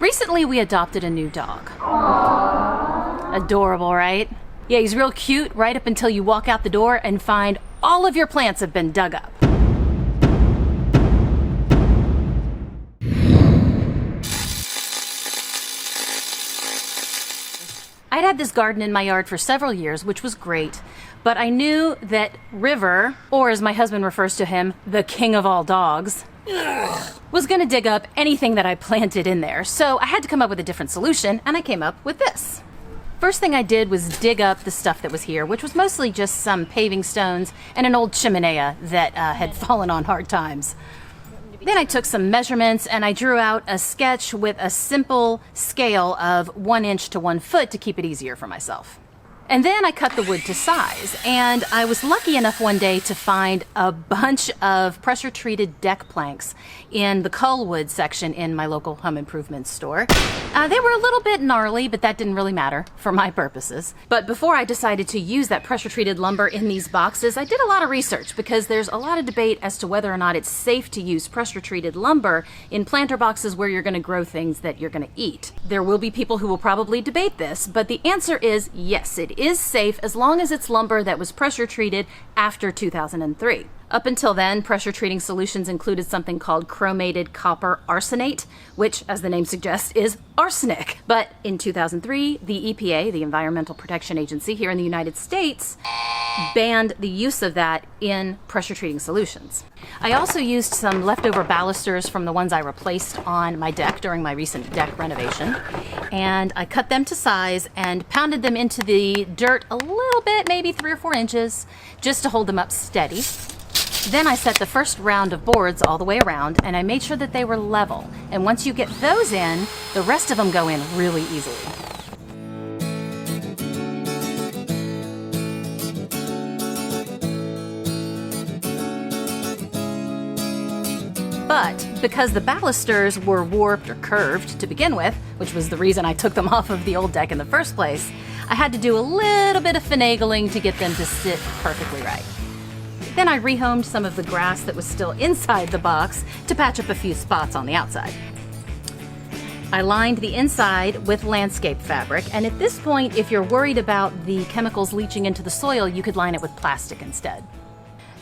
Recently, we adopted a new dog. Adorable, right? Yeah, he's real cute right up until you walk out the door and find all of your plants have been dug up. I'd had this garden in my yard for several years, which was great, but I knew that River, or as my husband refers to him, the king of all dogs, was gonna dig up anything that I planted in there. So I had to come up with a different solution, and I came up with this. First thing I did was dig up the stuff that was here, which was mostly just some paving stones and an old chimenea that had fallen on hard times. Then I took some measurements and I drew out a sketch with a simple scale of 1 inch to 1 foot to keep it easier for myself. And then I cut the wood to size, and I was lucky enough one day to find a bunch of pressure-treated deck planks in the cull wood section in my local home improvement store. They were a little bit gnarly, but that didn't really matter for my purposes. But before I decided to use that pressure-treated lumber in these boxes, I did a lot of research because there's a lot of debate as to whether or not it's safe to use pressure-treated lumber in planter boxes where you're going to grow things that you're going to eat. There will be people who will probably debate this, but the answer is yes, it is safe as long as it's lumber that was pressure treated after 2003. Up until then, pressure treating solutions included something called chromated copper arsenate, which, as the name suggests, is arsenic. But in 2003, the EPA, the Environmental Protection Agency here in the United States, banned the use of that in pressure treating solutions. I also used some leftover balusters from the ones I replaced on my deck during my recent deck renovation, and I cut them to size and pounded them into the dirt a little bit, maybe 3 or 4 inches, just to hold them up steady. Then I set the first round of boards all the way around, and I made sure that they were level. And once you get those in, the rest of them go in really easily. But because the balusters were warped or curved to begin with, which was the reason I took them off of the old deck in the first place, I had to do a little bit of finagling to get them to sit perfectly right. Then I rehomed some of the grass that was still inside the box to patch up a few spots on the outside. I lined the inside with landscape fabric, and at this point, if you're worried about the chemicals leaching into the soil, you could line it with plastic instead.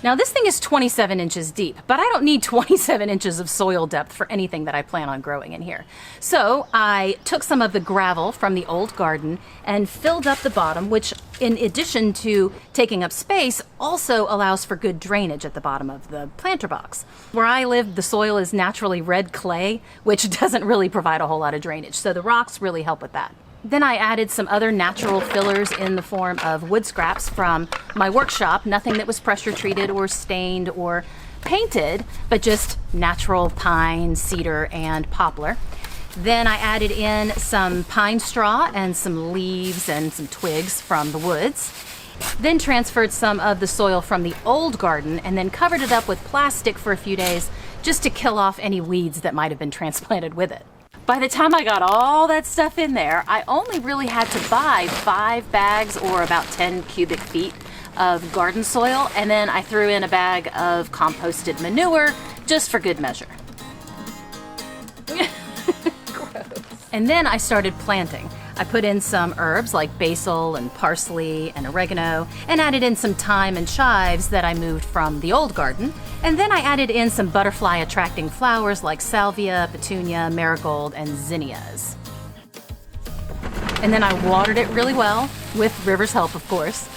Now this thing is 27 inches deep, but I don't need 27 inches of soil depth for anything that I plan on growing in here. So I took some of the gravel from the old garden and filled up the bottom, which in addition to taking up space, also allows for good drainage at the bottom of the planter box. Where I live, the soil is naturally red clay, which doesn't really provide a whole lot of drainage, so the rocks really help with that. Then I added some other natural fillers in the form of wood scraps from my workshop, nothing that was pressure treated or stained or painted, but just natural pine, cedar, and poplar. Then I added in some pine straw and some leaves and some twigs from the woods. Then transferred some of the soil from the old garden and then covered it up with plastic for a few days just to kill off any weeds that might have been transplanted with it. By the time I got all that stuff in there, I only really had to buy 5 bags or about 10 cubic feet of garden soil, and then I threw in a bag of composted manure just for good measure. Gross. And then I started planting. I put in some herbs like basil and parsley and oregano, and added in some thyme and chives that I moved from the old garden. And then I added in some butterfly-attracting flowers like salvia, petunia, marigold, and zinnias. And then I watered it really well, with River's help, of course.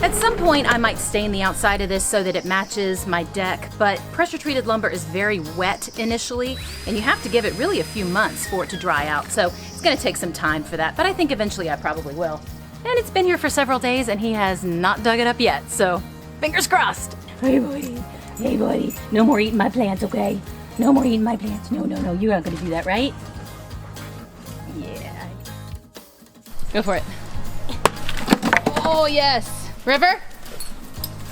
At some point, I might stain the outside of this so that it matches my deck, but pressure-treated lumber is very wet initially, and you have to give it really a few months for it to dry out, so it's going to take some time for that, but I think eventually I probably will. And it's been here for several days, and he has not dug it up yet, so fingers crossed. Hey, buddy, no more eating my plants, okay? No more eating my plants. No, you're not going to do that, right? Yeah. Go for it. Oh, yes. River?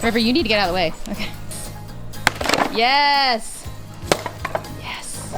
River, you need to get out of the way. Okay. Yes. Yes.